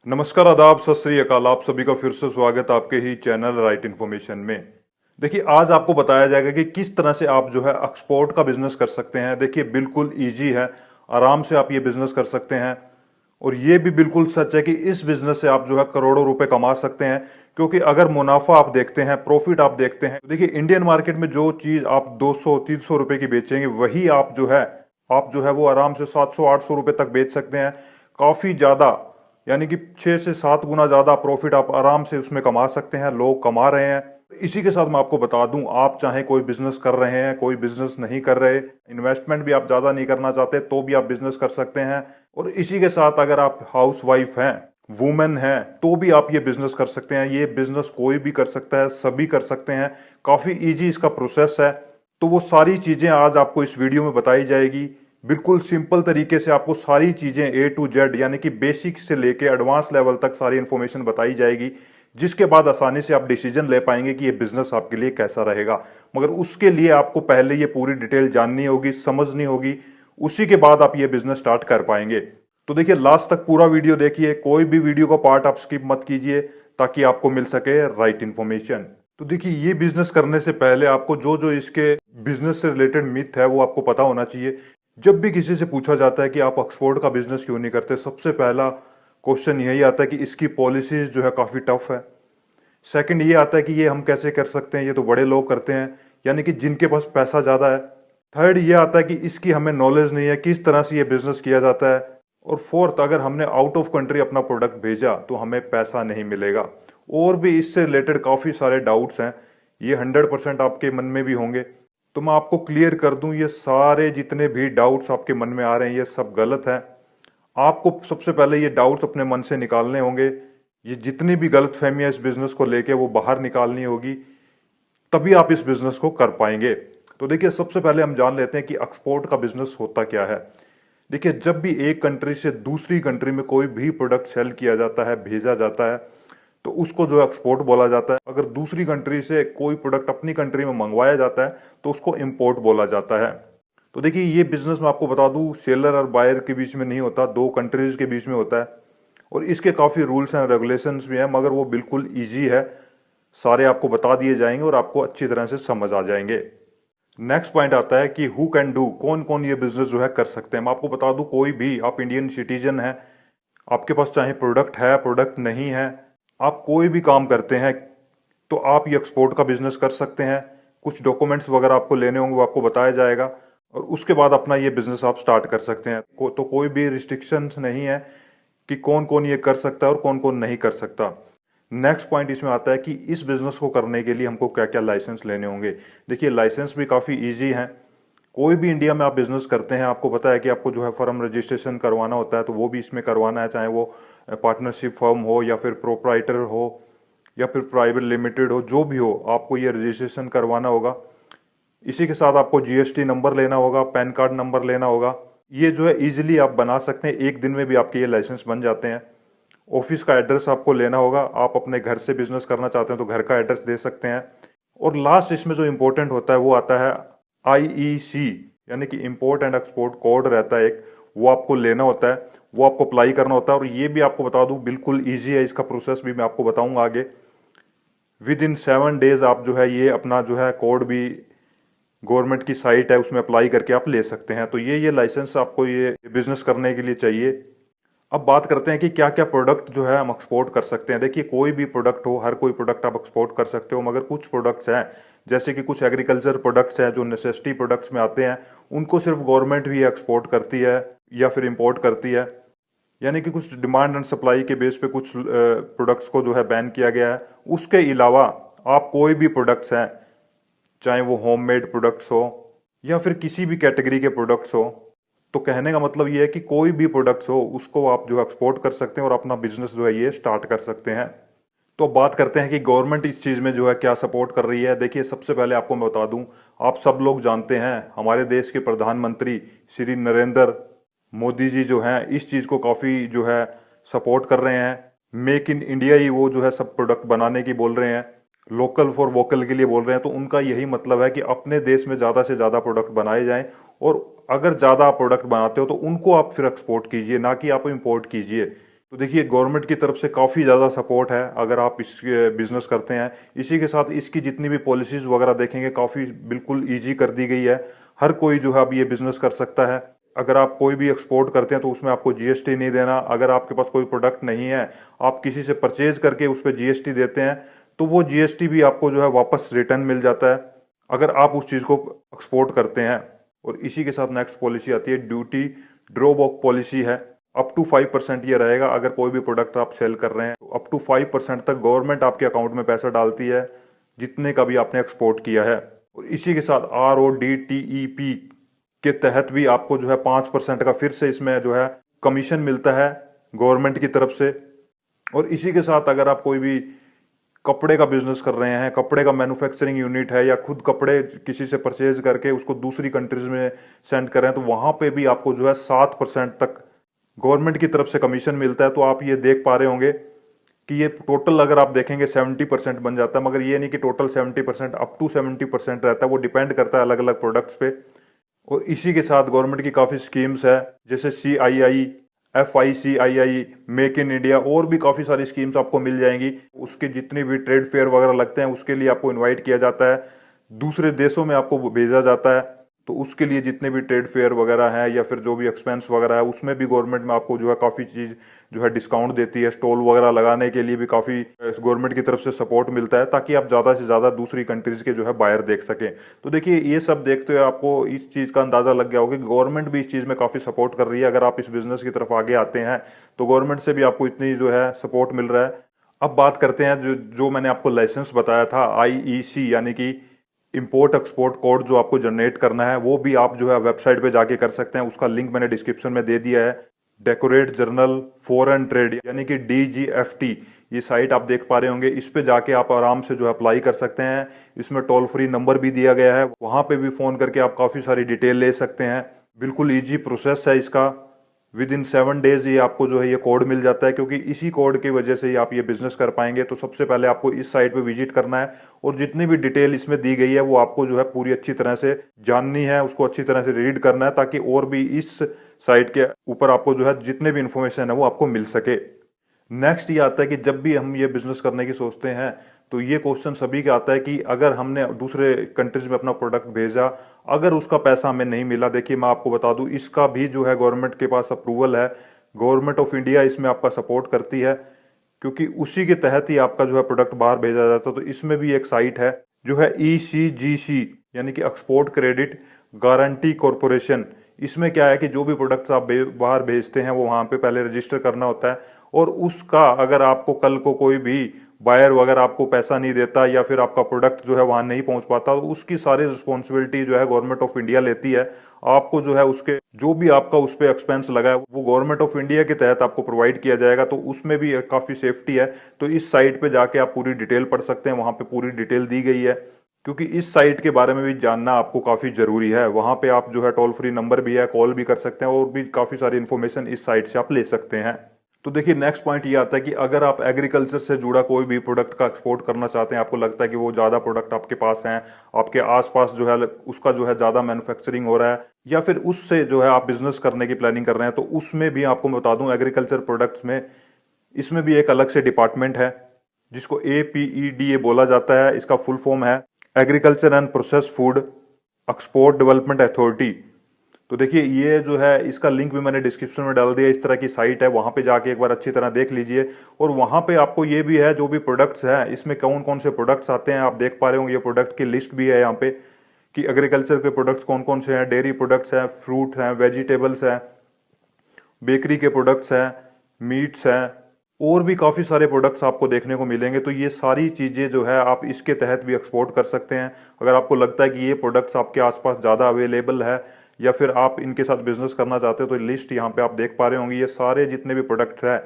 नमस्कार, आदाब, सत श्री अकाल। आप सभी का फिर से स्वागत है आपके ही चैनल राइट इन्फॉर्मेशन में। देखिए, आज आपको बताया जाएगा कि किस तरह से आप जो है एक्सपोर्ट का बिजनेस कर सकते हैं। देखिए, बिल्कुल इजी है, आराम से आप ये बिजनेस कर सकते हैं। और ये भी बिल्कुल सच है कि इस बिजनेस से आप जो है करोड़ों रुपए कमा सकते हैं। क्योंकि अगर मुनाफा आप देखते हैं, प्रॉफिट आप देखते हैं, तो देखिए इंडियन मार्केट में जो चीज आप 200-300 रुपए की बेचेंगे, वही आप जो है वो आराम से 700-800 रुपए तक बेच सकते हैं। काफी ज्यादा, यानी कि 6 से 7 गुना ज्यादा प्रॉफिट आप आराम से उसमें कमा सकते हैं। लोग कमा रहे हैं। इसी के साथ मैं आपको बता दूं, आप चाहे कोई बिजनेस कर रहे हैं, कोई बिजनेस नहीं कर रहे, इन्वेस्टमेंट भी आप ज्यादा नहीं करना चाहते, तो भी आप बिजनेस कर सकते हैं। और इसी के साथ अगर आप हाउस वाइफ हैं, वुमेन हैं, तो भी आप ये बिजनेस कर सकते हैं। ये बिजनेस कोई भी कर सकता है, सभी कर सकते हैं। काफी इजी इसका प्रोसेस है। तो वो सारी चीजें आज आपको इस वीडियो में बताई जाएगी। बिल्कुल सिंपल तरीके से आपको सारी चीजें ए टू जेड, यानी कि बेसिक से लेके एडवांस लेवल तक सारी इंफॉर्मेशन बताई जाएगी, जिसके बाद आसानी से आप डिसीजन ले पाएंगे कि ये बिजनेस आपके लिए कैसा रहेगा। मगर उसके लिए आपको पहले ये पूरी डिटेल जाननी होगी, समझनी होगी, उसी के बाद आप ये बिजनेस स्टार्ट कर पाएंगे। तो देखिए, लास्ट तक पूरा वीडियो देखिए, कोई भी वीडियो का पार्ट आप स्किप मत कीजिए, ताकि आपको मिल सके राइट इन्फॉर्मेशन। तो देखिए, ये बिजनेस करने से पहले आपको जो जो इसके बिजनेस से रिलेटेड मिथ है वो आपको पता होना चाहिए। जब भी किसी से पूछा जाता है कि आप एक्सपोर्ट का बिजनेस क्यों नहीं करते, सबसे पहला क्वेश्चन यही आता है कि इसकी पॉलिसीज जो है काफ़ी टफ है। सेकंड ये आता है कि ये हम कैसे कर सकते हैं, ये तो बड़े लोग करते हैं, यानी कि जिनके पास पैसा ज़्यादा है। थर्ड ये आता है कि इसकी हमें नॉलेज नहीं है, किस तरह से ये बिजनेस किया जाता है। और फोर्थ, अगर हमने आउट ऑफ कंट्री अपना प्रोडक्ट भेजा तो हमें पैसा नहीं मिलेगा। और भी इससे रिलेटेड काफ़ी सारे डाउट्स हैं, ये 100% आपके मन में भी होंगे। तो मैं आपको क्लियर कर दूं, ये सारे जितने भी डाउट्स आपके मन में आ रहे हैं, ये सब गलत है। आपको सबसे पहले ये डाउट्स अपने मन से निकालने होंगे। ये जितनी भी गलत फहमियां इस बिजनेस को लेके वो बाहर निकालनी होगी, तभी आप इस बिजनेस को कर पाएंगे। तो देखिए, सबसे पहले हम जान लेते हैं कि एक्सपोर्ट का बिजनेस होता क्या है। देखिए, जब भी एक कंट्री से दूसरी कंट्री में कोई भी प्रोडक्ट सेल किया जाता है, भेजा जाता है, तो उसको जो एक्सपोर्ट बोला जाता है। अगर दूसरी कंट्री से कोई प्रोडक्ट अपनी कंट्री में मंगवाया जाता है तो उसको इंपोर्ट बोला जाता है। तो देखिए, ये बिजनेस मैं आपको बता दूं, सेलर और बायर के बीच में नहीं होता, दो कंट्रीज के बीच में होता है। और इसके काफ़ी रूल्स एंड रेगुलेशंस भी हैं, मगर वो बिल्कुल ईजी है। सारे आपको बता दिए जाएंगे और आपको अच्छी तरह से समझ आ जाएंगे। नेक्स्ट पॉइंट आता है कि हु कैन डू, कौन कौन ये बिजनेस जो है कर सकते हैं। मैं आपको बता दूं, कोई भी, आप इंडियन सिटीजन है, आपके पास चाहे प्रोडक्ट है, प्रोडक्ट नहीं है, आप कोई भी काम करते हैं, तो आप ये एक्सपोर्ट का बिजनेस कर सकते हैं। कुछ डॉक्यूमेंट्स वगैरह आपको लेने होंगे, वो आपको बताया जाएगा, और उसके बाद अपना ये बिजनेस आप स्टार्ट कर सकते हैं। तो कोई भी रिस्ट्रिक्शंस नहीं है कि कौन कौन ये कर सकता है और कौन कौन नहीं कर सकता। नेक्स्ट पॉइंट इसमें आता है कि इस बिजनेस को करने के लिए हमको क्या क्या लाइसेंस लेने होंगे। देखिए, लाइसेंस भी काफ़ी ईजी हैं। कोई भी इंडिया में आप बिजनेस करते हैं, आपको पता है कि आपको जो है फर्म रजिस्ट्रेशन करवाना होता है, तो वो भी इसमें करवाना है, चाहे वो पार्टनरशिप फर्म हो या फिर प्रोप्राइटर हो या फिर प्राइवेट लिमिटेड हो, जो भी हो, आपको ये रजिस्ट्रेशन करवाना होगा। इसी के साथ आपको जीएसटी नंबर लेना होगा, पैन कार्ड नंबर लेना होगा। ये जो है इजीली आप बना सकते हैं, एक दिन में भी आपके ये लाइसेंस बन जाते हैं। ऑफिस का एड्रेस आपको लेना होगा, आप अपने घर से बिजनेस करना चाहते हैं तो घर का एड्रेस दे सकते हैं। और लास्ट इसमें जो इम्पोर्टेंट होता है वो आता है आईईसी, यानी कि इंपोर्ट एंड एक्सपोर्ट कोड रहता है एक, वो आपको लेना होता है, वो आपको अप्लाई करना होता है। और ये भी आपको बता दूं, बिल्कुल ईजी है, इसका प्रोसेस भी मैं आपको बताऊंगा आगे। विद इन 7 डेज आप जो है ये अपना जो है कोड भी, गवर्नमेंट की साइट है उसमें अप्लाई करके आप ले सकते हैं। तो ये लाइसेंस आपको ये बिजनेस करने के लिए चाहिए। अब बात करते हैं कि क्या क्या प्रोडक्ट जो है हम एक्सपोर्ट कर सकते हैं। देखिए, कोई भी प्रोडक्ट हो, हर कोई प्रोडक्ट आप एक्सपोर्ट कर सकते हो, मगर कुछ प्रोडक्ट्स हैं, जैसे कि कुछ एग्रीकल्चर प्रोडक्ट्स हैं जो नेसेसिटी प्रोडक्ट्स में आते हैं, उनको सिर्फ गवर्नमेंट भी एक्सपोर्ट करती है या फिर इंपोर्ट करती है। यानी कि कुछ डिमांड एंड सप्लाई के बेस पे कुछ प्रोडक्ट्स को जो है बैन किया गया है। उसके अलावा आप कोई भी प्रोडक्ट्स हैं, चाहे वो होममेड प्रोडक्ट्स हो या फिर किसी भी कैटेगरी के प्रोडक्ट्स हो, तो कहने का मतलब ये है कि कोई भी प्रोडक्ट्स हो उसको आप जो एक्सपोर्ट कर सकते हैं और अपना बिजनेस जो है ये स्टार्ट कर सकते हैं। तो बात करते हैं कि गवर्नमेंट इस चीज़ में जो है क्या सपोर्ट कर रही है। देखिए, सबसे पहले आपको मैं बता दूं, आप सब लोग जानते हैं हमारे देश के प्रधानमंत्री श्री नरेंद्र मोदी जी जो हैं इस चीज़ को काफ़ी जो है सपोर्ट कर रहे हैं। मेक इन इंडिया ही वो जो है सब प्रोडक्ट बनाने की बोल रहे हैं, लोकल फॉर वोकल के लिए बोल रहे हैं। तो उनका यही मतलब है कि अपने देश में ज़्यादा से ज़्यादा प्रोडक्ट बनाए जाएं, और अगर ज़्यादा आप प्रोडक्ट बनाते हो तो उनको आप फिर एक्सपोर्ट कीजिए, ना कि आप इंपोर्ट कीजिए। तो देखिए गवर्नमेंट की तरफ से काफ़ी ज़्यादा सपोर्ट है अगर आप इस बिजनेस करते हैं। इसी के साथ इसकी जितनी भी पॉलिसीज़ वगैरह देखेंगे काफ़ी बिल्कुल ईजी कर दी गई है। हर कोई जो है अब ये बिजनेस कर सकता है। अगर आप कोई भी एक्सपोर्ट करते हैं तो उसमें आपको जीएसटी नहीं देना। अगर आपके पास कोई प्रोडक्ट नहीं है, आप किसी से परचेज करके उस पर जीएसटी देते हैं, तो वो जीएसटी भी आपको जो है वापस रिटर्न मिल जाता है अगर आप उस चीज़ को एक्सपोर्ट करते हैं। और इसी के साथ नेक्स्ट पॉलिसी आती है ड्यूटी ड्रॉबैक पॉलिसी है। अप टू 5% ये रहेगा अगर कोई भी प्रोडक्ट आप सेल कर रहे हैं, तो अप टू 5% तक गवर्नमेंट आपके अकाउंट में पैसा डालती है जितने का भी आपने एक्सपोर्ट किया है। और इसी के साथ RODTEP के तहत भी आपको जो है 5% का फिर से इसमें जो है कमीशन मिलता है गवर्नमेंट की तरफ से। और इसी के साथ अगर आप कोई भी कपड़े का बिजनेस कर रहे हैं, कपड़े का मैन्युफैक्चरिंग यूनिट है, या खुद कपड़े किसी से परचेज करके उसको दूसरी कंट्रीज में सेंड कर रहे हैं, तो वहां पे भी आपको जो है 7% तक गवर्नमेंट की तरफ से कमीशन मिलता है। तो आप ये देख पा रहे होंगे कि ये टोटल अगर आप देखेंगे 70% बन जाता है, मगर ये नहीं कि टोटल 70%, अप टू 70% रहता है, वो डिपेंड करता है अलग अलग प्रोडक्ट्स पे। और इसी के साथ गवर्नमेंट की काफ़ी स्कीम्स है जैसे CII, FICII, make in India, और भी काफ़ी सारी स्कीम्स आपको मिल जाएंगी। उसके जितने भी ट्रेड फेयर वगैरह लगते हैं उसके लिए आपको इनवाइट किया जाता है, दूसरे देशों में आपको भेजा जाता है। तो उसके लिए जितने भी ट्रेड फेयर वगैरह हैं या फिर जो भी एक्सपेंस वगैरह है उसमें भी गवर्नमेंट में आपको जो है काफ़ी चीज़ जो है डिस्काउंट देती है। स्टॉल वगैरह लगाने के लिए भी काफ़ी गवर्नमेंट की तरफ से सपोर्ट मिलता है ताकि आप ज़्यादा से ज़्यादा दूसरी कंट्रीज के जो है बायर देख सकें। तो देखिए ये सब देखते हुए आपको इस चीज़ का अंदाज़ा लग गया होगा कि गवर्नमेंट भी इस चीज़ में काफ़ी सपोर्ट कर रही है। अगर आप इस बिज़नेस की तरफ आगे आते हैं तो गवर्नमेंट से भी आपको इतनी जो है सपोर्ट मिल रहा है। अब बात करते हैं जो मैंने आपको लाइसेंस बताया था IEC, यानी कि इंपोर्ट एक्सपोर्ट कोड जो आपको जनरेट करना है, वो भी आप जो है वेबसाइट पे जाके कर सकते हैं। उसका लिंक मैंने डिस्क्रिप्शन में दे दिया है। डेकोरेट जर्नल फॉरेन ट्रेड यानी कि DGFT, ये साइट आप देख पा रहे होंगे। इस पे जाके आप आराम से जो है अप्लाई कर सकते हैं। इसमें टोल फ्री नंबर भी दिया गया है, वहां पे भी फोन करके आप काफी सारी डिटेल ले सकते हैं। बिल्कुल ईजी प्रोसेस है इसका। विद इन 7 डेज ये आपको जो है ये कोड मिल जाता है, क्योंकि इसी कोड की वजह से ही आप ये बिजनेस कर पाएंगे। तो सबसे पहले आपको इस साइट पे विजिट करना है और जितनी भी डिटेल इसमें दी गई है वो आपको जो है पूरी अच्छी तरह से जाननी है, उसको अच्छी तरह से रीड करना है, ताकि और भी इस साइट के ऊपर आपको जो है जितने भी इंफॉर्मेशन है वो आपको मिल सके। नेक्स्ट ये आता है कि जब भी हम ये बिजनेस करने की सोचते हैं तो ये क्वेश्चन सभी का आता है कि अगर हमने दूसरे कंट्रीज में अपना प्रोडक्ट भेजा, अगर उसका पैसा हमें नहीं मिला। देखिए मैं आपको बता दूं, इसका भी जो है गवर्नमेंट के पास अप्रूवल है। गवर्नमेंट ऑफ इंडिया इसमें आपका सपोर्ट करती है, क्योंकि उसी के तहत ही आपका जो है प्रोडक्ट बाहर भेजा जाता है। तो इसमें भी एक साइट है जो है ECGC, यानी कि एक्सपोर्ट क्रेडिट गारंटी कॉरपोरेशन। इसमें क्या है कि जो भी प्रोडक्ट्स आप बाहर भेजते हैं वो वहां पे पहले रजिस्टर करना होता है, और उसका अगर आपको कल को कोई भी बायर वगैरह आपको पैसा नहीं देता या फिर आपका प्रोडक्ट जो है वहां नहीं पहुंच पाता, तो उसकी सारी रिस्पॉन्सिबिलिटी जो है गवर्नमेंट ऑफ इंडिया लेती है। आपको जो है उसके जो भी आपका उस पर एक्सपेंस लगा है वो गवर्नमेंट ऑफ इंडिया के तहत आपको प्रोवाइड किया जाएगा। तो उसमें भी काफी सेफ्टी है। तो इस साइट पे जाके आप पूरी डिटेल पढ़ सकते हैं, वहां पे पूरी डिटेल दी गई है, क्योंकि इस साइट के बारे में भी जानना आपको काफी जरूरी है। वहां पे आप जो है टोल फ्री नंबर भी है, कॉल भी कर सकते हैं, और भी काफी सारी इन्फॉर्मेशन इस साइट से आप ले सकते हैं। तो देखिए नेक्स्ट पॉइंट ये आता है कि अगर आप एग्रीकल्चर से जुड़ा कोई भी प्रोडक्ट का एक्सपोर्ट करना चाहते हैं, आपको लगता है कि वो ज़्यादा प्रोडक्ट आपके पास हैं, आपके आसपास जो है उसका जो है ज़्यादा मैन्युफैक्चरिंग हो रहा है, या फिर उससे जो है आप बिजनेस करने की प्लानिंग कर रहे हैं, तो उसमें भी आपको मैं बता दूं एग्रीकल्चर प्रोडक्ट्स में इसमें भी एक अलग से डिपार्टमेंट है जिसको APEDA बोला जाता है। इसका फुल फॉर्म है agriculture and process food export development authority. तो देखिए ये जो है इसका लिंक भी मैंने डिस्क्रिप्शन में डाल दिया। इस तरह की साइट है, वहां पे जाके एक बार अच्छी तरह देख लीजिए। और वहां पे आपको ये भी है जो भी प्रोडक्ट्स हैं इसमें कौन कौन से प्रोडक्ट्स आते हैं आप देख पा रहे होंगे। ये प्रोडक्ट की लिस्ट भी है यहाँ पे कि एग्रीकल्चर के प्रोडक्ट्स कौन कौन से हैं। डेयरी प्रोडक्ट्स हैं, फ्रूट हैं, वेजिटेबल्स हैं, बेकरी के प्रोडक्ट्स हैं, मीट्स हैं, और भी काफ़ी सारे प्रोडक्ट्स आपको देखने को मिलेंगे। तो ये सारी चीज़ें जो है आप इसके तहत भी एक्सपोर्ट कर सकते हैं। अगर आपको लगता है कि ये प्रोडक्ट्स आपके आसपास ज़्यादा अवेलेबल है या फिर आप इनके साथ बिजनेस करना चाहते हो, तो लिस्ट यहाँ पे आप देख पा रहे होंगे। ये सारे जितने भी प्रोडक्ट हैं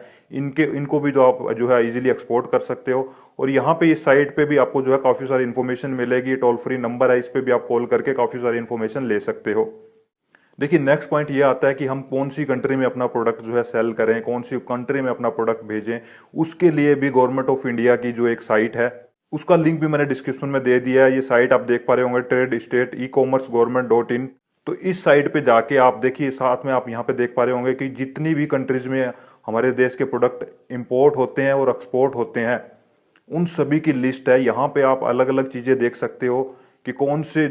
इनको भी जो आप जो है इजीली एक्सपोर्ट कर सकते हो। और यहाँ पे इस साइट पे भी आपको जो है काफ़ी सारी इन्फॉर्मेशन मिलेगी। टोल फ्री नंबर है, इस पे भी आप कॉल करके काफ़ी सारी इन्फॉर्मेशन ले सकते हो। देखिए नेक्स्ट पॉइंट ये आता है कि हम कौन सी कंट्री में अपना प्रोडक्ट जो है सेल करें, कौन सी कंट्री में अपना प्रोडक्ट भेजें। उसके लिए भी गवर्नमेंट ऑफ इंडिया की जो एक साइट है उसका लिंक भी मैंने डिस्क्रिप्शन में दे दिया है। ये साइट आप देख पा रहे होंगे ट्रेड स्टेट e-commerce government.in। तो इस साइट पे जाके आप देखिए, साथ में आप यहाँ पे देख पा रहे होंगे कि जितनी भी कंट्रीज में हमारे देश के प्रोडक्ट इंपोर्ट होते हैं और एक्सपोर्ट होते हैं, उन सभी की लिस्ट है। यहाँ पे आप अलग अलग चीज़ें देख सकते हो कि कौन से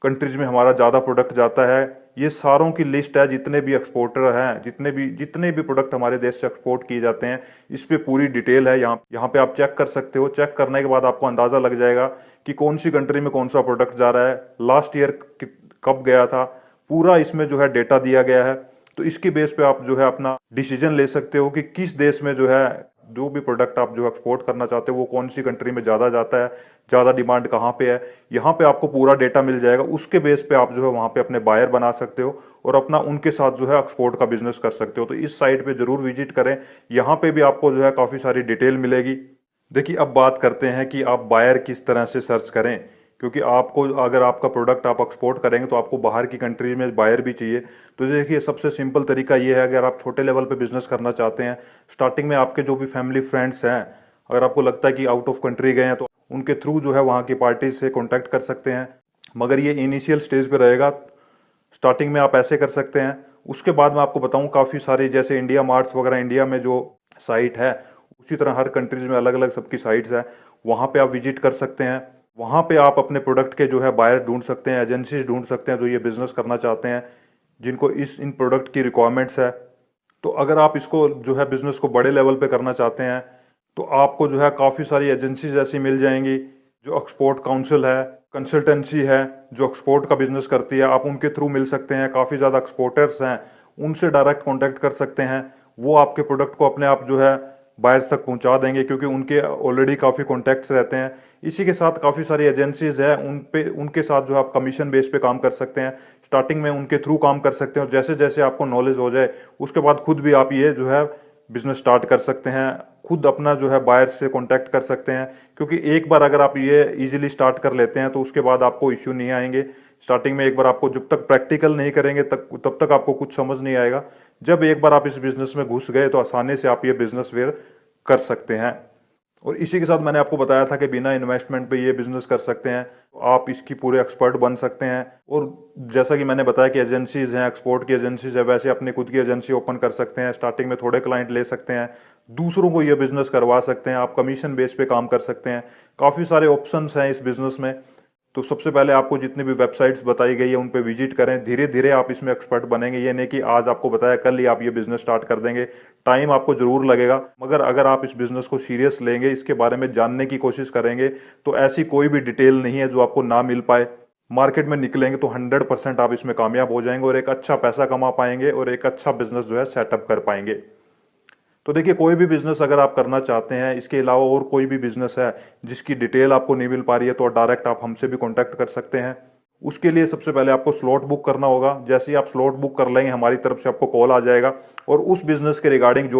कंट्रीज में हमारा ज़्यादा प्रोडक्ट जाता है। ये सारों की लिस्ट है, जितने भी एक्सपोर्टर हैं, जितने भी प्रोडक्ट हमारे देश से एक्सपोर्ट किए जाते हैं, इस पे पूरी डिटेल है। यहाँ पे आप चेक कर सकते हो। चेक करने के बाद आपको अंदाज़ा लग जाएगा कि कौन सी कंट्री में कौन सा प्रोडक्ट जा रहा है, लास्ट ईयर कब गया था, पूरा इसमें जो है डेटा दिया गया है। तो इसकी बेस पे आप जो है अपना डिसीजन ले सकते हो कि किस देश में जो है जो भी प्रोडक्ट आप जो एक्सपोर्ट करना चाहते हो वो कौन सी कंट्री में ज़्यादा जाता है, ज़्यादा डिमांड कहाँ पे है। यहाँ पे आपको पूरा डेटा मिल जाएगा। उसके बेस पे आप जो है वहाँ पे अपने बायर बना सकते हो और अपना उनके साथ जो है एक्सपोर्ट का बिजनेस कर सकते हो। तो इस साइट पे जरूर विजिट करें, यहाँ पे भी आपको जो है काफ़ी सारी डिटेल मिलेगी। देखिए, अब बात करते हैं कि आप बायर किस तरह से सर्च करें, क्योंकि आपको अगर आपका प्रोडक्ट आप एक्सपोर्ट करेंगे तो आपको बाहर की कंट्री में बायर भी चाहिए। तो देखिए, सबसे सिंपल तरीका ये है, अगर आप छोटे लेवल पे बिजनेस करना चाहते हैं, स्टार्टिंग में आपके जो भी फैमिली फ्रेंड्स हैं, अगर आपको लगता है कि आउट ऑफ कंट्री गए हैं तो उनके थ्रू जो है वहाँ की पार्टी से कॉन्टैक्ट कर सकते हैं। मगर ये इनिशियल स्टेज पे रहेगा, स्टार्टिंग में आप ऐसे कर सकते हैं। उसके बाद मैं आपको बताऊँ, काफ़ी सारी जैसे इंडिया मार्ट्स वगैरह इंडिया में जो साइट है, उसी तरह हर कंट्रीज में अलग अलग सबकी साइट्स है, वहाँ पे आप विजिट कर सकते हैं। वहाँ पे आप अपने प्रोडक्ट के जो है बायर ढूंढ सकते हैं, एजेंसीज ढूंढ सकते हैं जो ये बिजनेस करना चाहते हैं, जिनको इन प्रोडक्ट की रिक्वायरमेंट्स है। तो अगर आप इसको जो है बिजनेस को बड़े लेवल पे करना चाहते हैं तो आपको जो है काफ़ी सारी एजेंसीज ऐसी मिल जाएंगी, जो एक्सपोर्ट काउंसिल है, कंसल्टेंसी है जो एक्सपोर्ट का बिजनेस करती है, आप उनके थ्रू मिल सकते हैं। काफ़ी ज़्यादा एक्सपोर्टर्स हैं, उनसे डायरेक्ट कॉन्टैक्ट कर सकते हैं। वो आपके प्रोडक्ट को अपने आप जो है बायर्स तक पहुंचा देंगे, क्योंकि उनके ऑलरेडी काफ़ी कॉन्टैक्ट्स रहते हैं। इसी के साथ काफ़ी सारी एजेंसीज है, उनके साथ जो आप कमीशन बेस पे काम कर सकते हैं। स्टार्टिंग में उनके थ्रू काम कर सकते हैं और जैसे जैसे आपको नॉलेज हो जाए उसके बाद खुद भी आप ये जो है बिजनेस स्टार्ट कर सकते हैं, खुद अपना जो है बायर से कांटेक्ट कर सकते हैं। क्योंकि एक बार अगर आप ये इजीली स्टार्ट कर लेते हैं तो उसके बाद आपको इश्यू नहीं आएंगे। स्टार्टिंग में एक बार आपको जब तक प्रैक्टिकल नहीं करेंगे तब तक आपको कुछ समझ नहीं आएगा। जब एक बार आप इस बिजनेस में घुस गए तो आसानी से आप ये बिजनेस फिर कर सकते हैं। और इसी के साथ मैंने आपको बताया था कि बिना इन्वेस्टमेंट पे ये बिजनेस कर सकते हैं, तो आप इसकी पूरे एक्सपर्ट बन सकते हैं। और जैसा कि मैंने बताया कि एजेंसीज हैं, एक्सपोर्ट की एजेंसीज है, वैसे अपनी खुद की एजेंसी ओपन कर सकते हैं। स्टार्टिंग में थोड़े क्लाइंट ले सकते हैं, दूसरों को ये बिजनेस करवा सकते हैं, आप कमीशन बेस पे काम कर सकते हैं। काफ़ी सारे ऑप्शंस हैं इस बिजनेस में। तो सबसे पहले आपको जितनी भी वेबसाइट्स बताई गई है उन पे विजिट करें, धीरे धीरे आप इसमें एक्सपर्ट बनेंगे। ये नहीं कि आज आपको बताया कल ही आप ये बिजनेस स्टार्ट कर देंगे। टाइम आपको जरूर लगेगा, मगर अगर आप इस बिजनेस को सीरियस लेंगे, इसके बारे में जानने की कोशिश करेंगे, तो ऐसी कोई भी डिटेल नहीं है जो आपको ना मिल पाए। मार्केट में निकलेंगे तो 100% आप इसमें कामयाब हो जाएंगे और एक अच्छा पैसा कमा पाएंगे और एक अच्छा बिजनेस जो है सेटअप कर पाएंगे। तो देखिए, कोई भी बिजनेस अगर आप करना चाहते हैं, इसके अलावा और कोई भी बिजनेस है जिसकी डिटेल आपको नहीं मिल पा रही है, तो डायरेक्ट आप हमसे भी कांटेक्ट कर सकते हैं। उसके लिए सबसे पहले आपको स्लॉट बुक करना होगा। जैसे ही आप स्लॉट बुक कर लेंगे, हमारी तरफ से आपको कॉल आ जाएगा और उस बिजनेस के रिगार्डिंग जो